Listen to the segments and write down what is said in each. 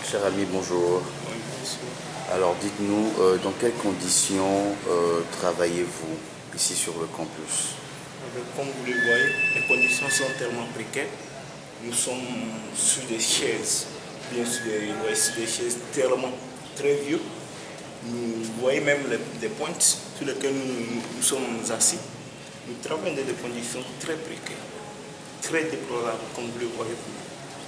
Cher ami, bonjour. Alors dites-nous, dans quelles conditions travaillez-vous ici sur le campus? Comme vous le voyez, les conditions sont tellement précaires. Nous sommes sur des chaises, bien sûr, des chaises tellement très vieux. Vous voyez même des pointes sur lesquelles nous sommes assis. Nous travaillons dans des conditions très précaires, très déplorables, comme vous le voyez.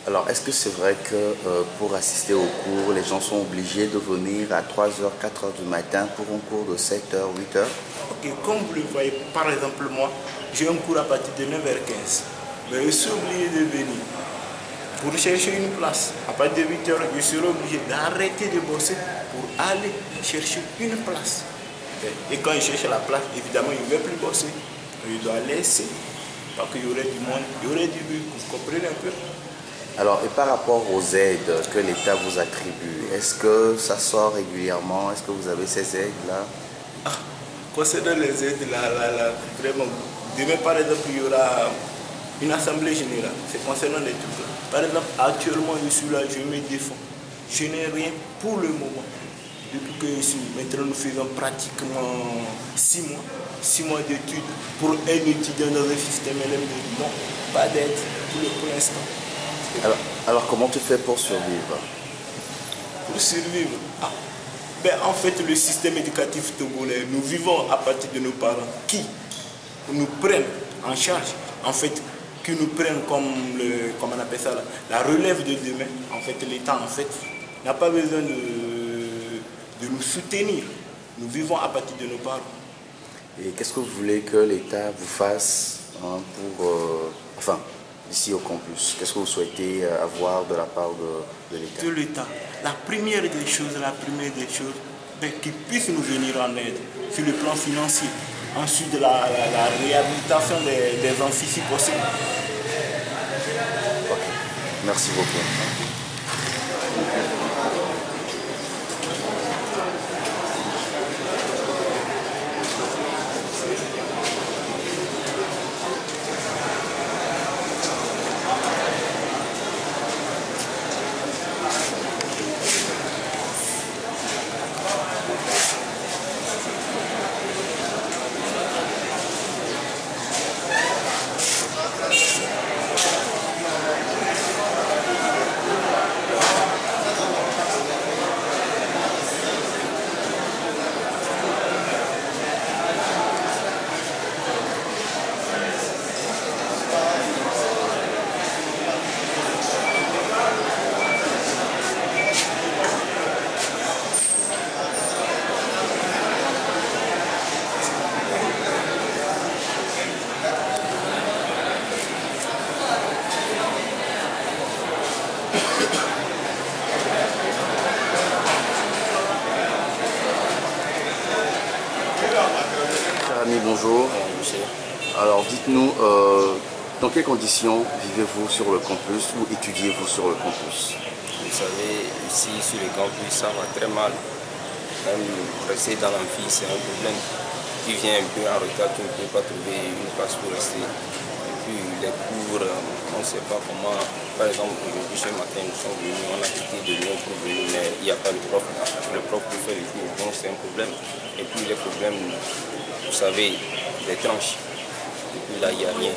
Alors, est-ce que c'est vrai que pour assister au cours, les gens sont obligés de venir à 3h, 4h du matin pour un cours de 7h, 8h? Ok, comme vous le voyez, par exemple, moi, j'ai un cours à partir de 9h15. Mais je suis obligé de venir pour chercher une place. À partir de 8h, je serai obligé d'arrêter de bosser pour aller chercher une place. Et quand je cherche la place, évidemment, je ne vais plus bosser. Je dois laisser, parce qu'il y aurait du monde, il y aurait du bruit, vous comprenez un peu? Alors, et par rapport aux aides que l'État vous attribue, est-ce que ça sort régulièrement? Est-ce que vous avez ces aides-là? Concernant les aides, vraiment, demain, par exemple, il y aura une assemblée générale. C'est concernant les trucs. Par exemple, actuellement, je suis là, je me défends. Je n'ai rien pour le moment. Depuis que je suis, maintenant, nous faisons pratiquement 6 mois d'études pour un étudiant dans un système LMD. Non, pas d'aide pour l'instant. Alors, comment tu fais pour survivre? Pour survivre, en fait, le système éducatif togolais, nous vivons à partir de nos parents qui nous prennent en charge, en fait, qui nous prennent comme on appelle ça, la relève de demain. En fait, l'État, en fait, n'a pas besoin de nous soutenir. Nous vivons à partir de nos parents. Et qu'est-ce que vous voulez que l'État vous fasse ici au campus? Qu'est-ce que vous souhaitez avoir de la part de l'État? De l'État. La première des choses, qu'il puisse nous venir en aide sur le plan financier. Ensuite, la réhabilitation des amphis si possible. Ok. Merci beaucoup. ami, bonjour. Monsieur. Alors dites-nous, dans quelles conditions vivez-vous sur le campus ou étudiez-vous sur le campus? Vous savez, ici sur le campus, ça va très mal. Même rester dans l'amphi, c'est un problème. Tu viens un peu en retard, tu ne peux pas trouver une place pour rester. Et puis les cours, on ne sait pas comment. Par exemple, aujourd'hui, ce matin, nous sommes venus, on a quitté de Lyon pour venir, mais il n'y a pas de prof là. Le prof peut faire les cours, donc c'est un problème. Et puis les problèmes, vous savez, les tranches. Et puis là, il n'y a rien.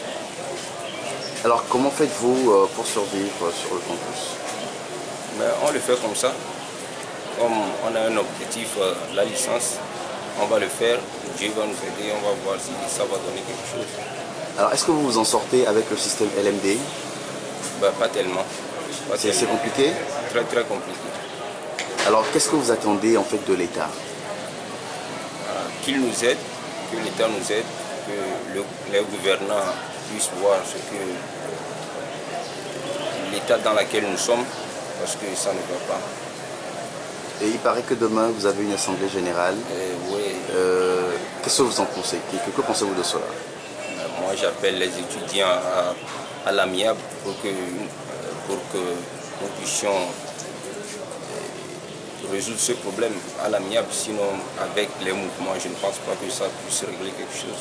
Alors comment faites-vous pour survivre sur le campus? Mais on le fait comme ça. Comme on a un objectif, la licence, on va le faire. Dieu va nous aider, on va voir si ça va donner quelque chose. Alors est-ce que vous vous en sortez avec le système LMD? Ben, pas tellement. C'est compliqué? Très très compliqué. Alors qu'est-ce que vous attendez en fait de l'État? Qu'il nous aide, que l'État nous aide, que les gouvernants puissent voir ce que l'état dans lequel nous sommes, parce que ça ne va pas. Et il paraît que demain vous avez une assemblée générale. Oui. Qu'est-ce que vous en pensez? Que pensez-vous de cela? Moi j'appelle les étudiants à l'amiable pour que nous puissions résoudre ce problème à l'amiable. Sinon avec les mouvements, je ne pense pas que ça puisse régler quelque chose.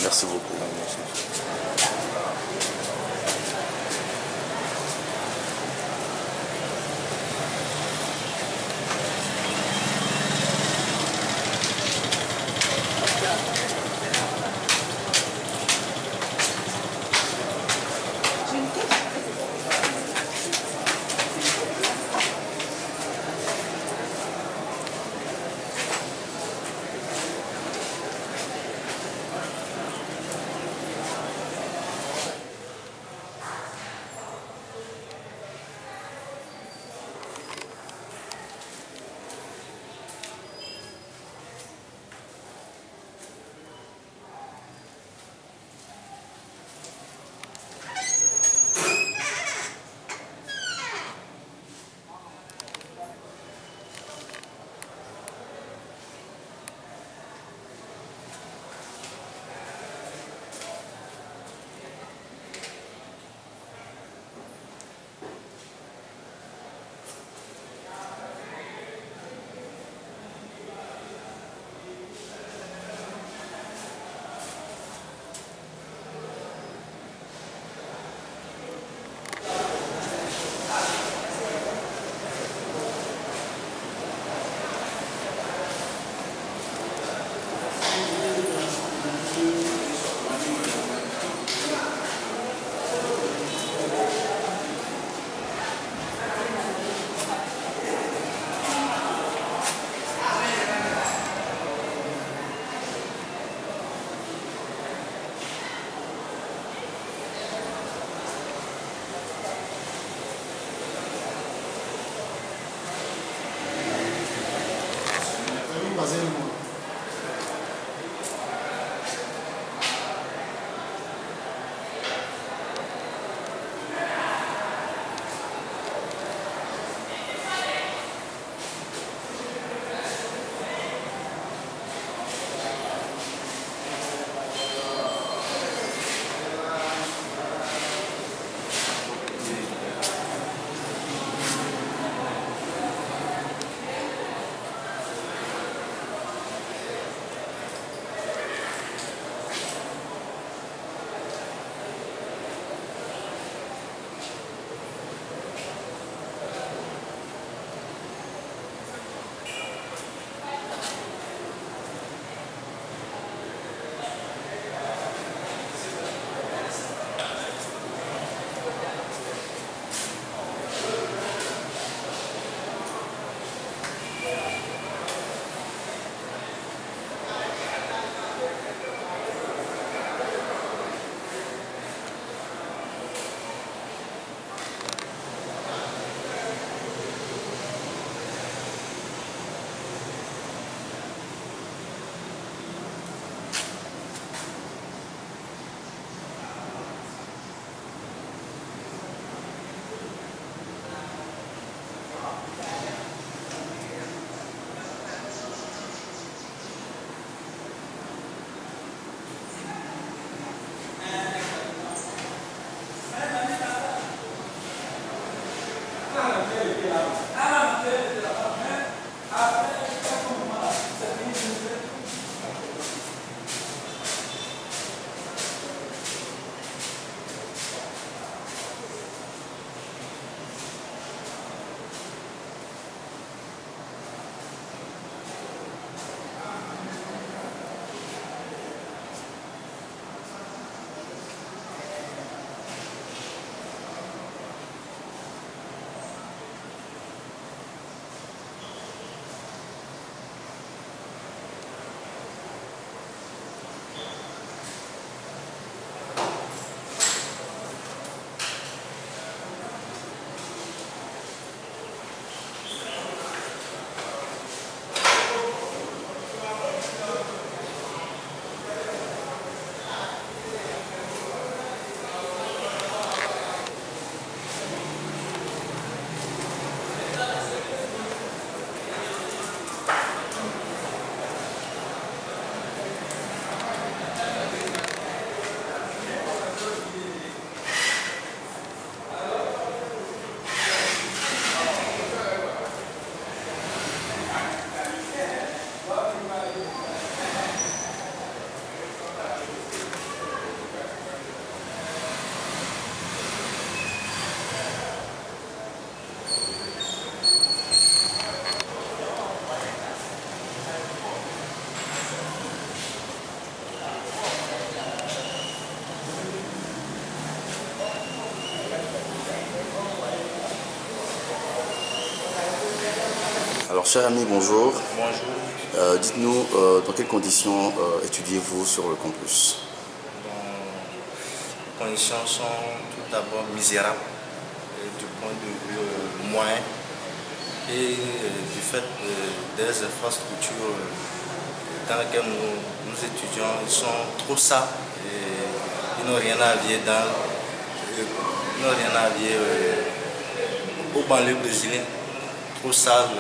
Merci beaucoup. Merci. Alors, cher ami, bonjour. Bonjour. Dites-nous, dans quelles conditions étudiez-vous sur le campus? Les conditions sont tout d'abord misérables du point de vue moyen et du fait des infrastructures dans lesquelles nous étudions, ils sont trop sales et ils n'ont rien à virer au banlieue brésilien. Trop sale,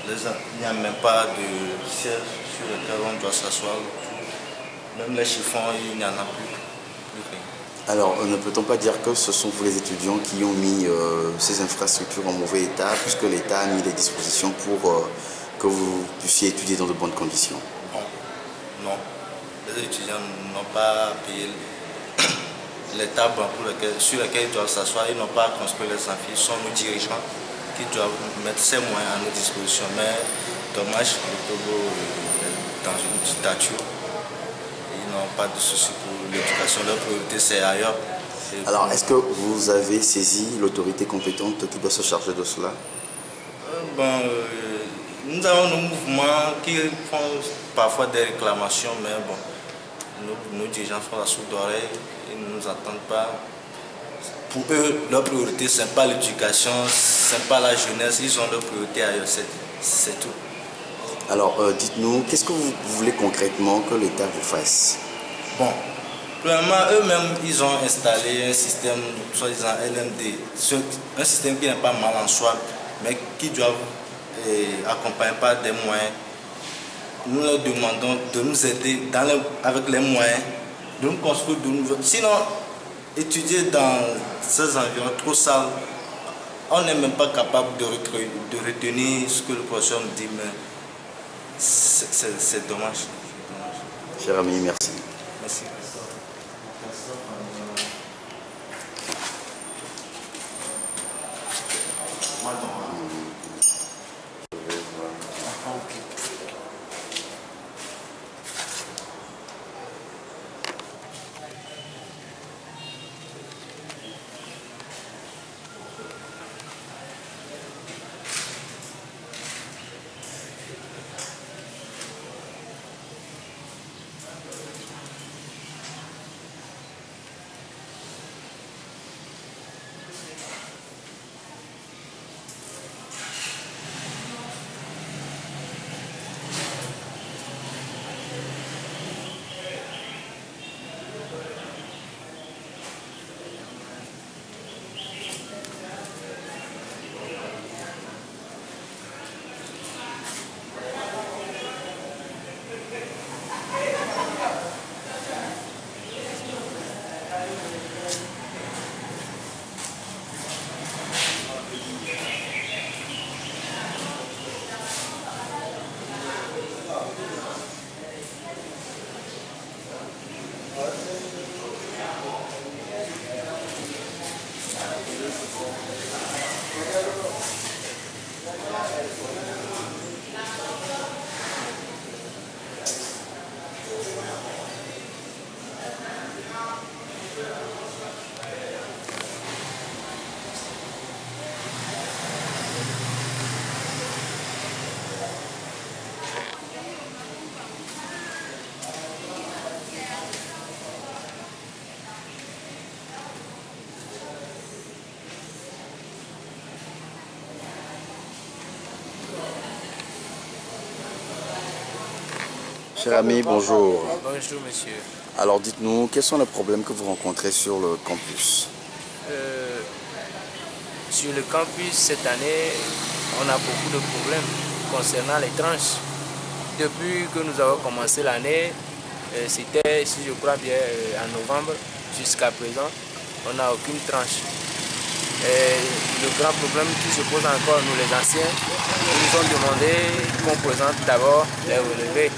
il n'y a même pas de siège sur lequel on doit s'asseoir. Même les chiffons, il n'y en a plus rien. Alors, ne peut-on pas dire que ce sont vous les étudiants qui ont mis ces infrastructures en mauvais état, puisque l'État a mis les dispositions pour que vous puissiez étudier dans de bonnes conditions? Non. Les étudiants n'ont pas payé les tables sur lesquelles ils doivent s'asseoir, ils n'ont pas construit les amphis, ce sont nos dirigeants qui doivent mettre ces moyens à nos dispositions. Mais dommage, le Togo est dans une dictature. Ils n'ont pas de soucis pour l'éducation, leur priorité c'est ailleurs. Alors, est-ce que vous avez saisi l'autorité compétente qui doit se charger de cela? Nous avons nos mouvements qui font parfois des réclamations, mais bon, nos dirigeants font la sourde oreille, ils ne nous entendent pas. Pour eux, leur priorité, ce n'est pas l'éducation, ce n'est pas la jeunesse, ils ont leur priorité ailleurs, c'est tout. Alors, dites-nous, qu'est-ce que vous voulez concrètement que l'État vous fasse? Bon, premièrement, eux-mêmes, ils ont installé un système, soi-disant LMD, un système qui n'est pas mal en soi, mais qui doit accompagner par des moyens. Nous leur demandons de nous aider avec les moyens, de nous construire de nouveaux. Sinon, étudier dans ces environs trop sales, on n'est même pas capable de retenir ce que le professeur nous dit, mais c'est dommage. Cher ami, merci. Merci. Cher ami, bonjour. Bonjour monsieur. Alors dites-nous, quels sont les problèmes que vous rencontrez sur le campus? Sur le campus cette année, on a beaucoup de problèmes concernant les tranches. Depuis que nous avons commencé l'année, c'était, si je crois bien, en novembre, jusqu'à présent, on n'a aucune tranche. Et le grand problème qui se pose encore, nous les anciens, nous ont demandé qu'on présente d'abord les relevés.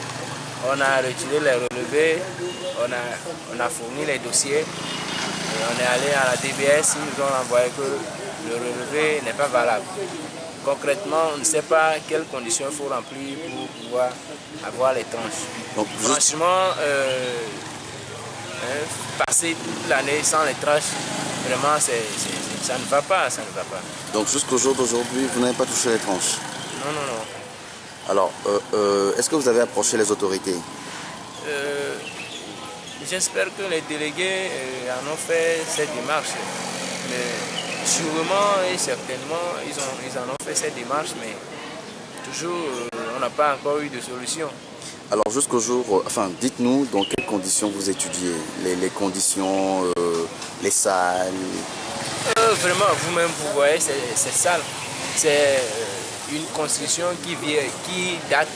On a retiré les relevés, on a fourni les dossiers, on est allé à la DBS, ils nous ont envoyé que le relevé n'est pas valable. Concrètement, on ne sait pas quelles conditions il faut remplir pour pouvoir avoir les tranches. Donc, franchement, passer toute l'année sans les tranches, vraiment, ça ne va pas, ça ne va pas. Donc jusqu'au jour d'aujourd'hui, vous n'avez pas touché les tranches? Non, non, non. Alors, est-ce que vous avez approché les autorités? J'espère que les délégués en ont fait cette démarche. Mais sûrement et certainement, ils en ont fait cette démarche, mais toujours, on n'a pas encore eu de solution. Alors, jusqu'au jour, enfin, dites-nous dans quelles conditions vous étudiez, les conditions, les salles. Vraiment, vous-même, vous voyez, c'est sale. C'est une construction qui date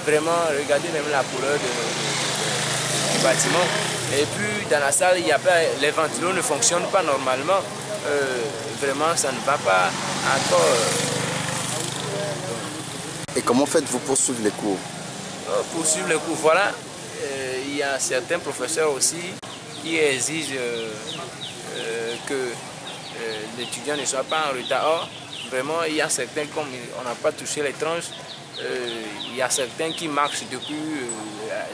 vraiment, regardez même la couleur du bâtiment. Et puis dans la salle, il y a pas, les ventilos ne fonctionnent pas normalement. Vraiment, ça ne va pas encore. Et comment faites-vous pour suivre les cours? Pour suivre les cours, voilà. Il y a certains professeurs aussi qui exigent que l'étudiant ne soit pas en retard. Or, vraiment, il y a certains, comme on n'a pas touché les tranches, il y a certains qui marchent depuis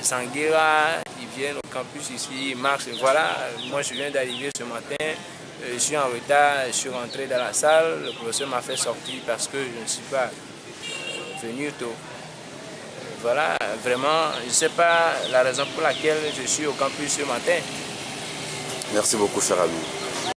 Zanguera, ils viennent au campus ici, ils marchent. Voilà, moi je viens d'arriver ce matin, je suis en retard, je suis rentré dans la salle, le professeur m'a fait sortir parce que je ne suis pas venu tôt. Voilà, vraiment, je ne sais pas la raison pour laquelle je suis au campus ce matin. Merci beaucoup, cher ami.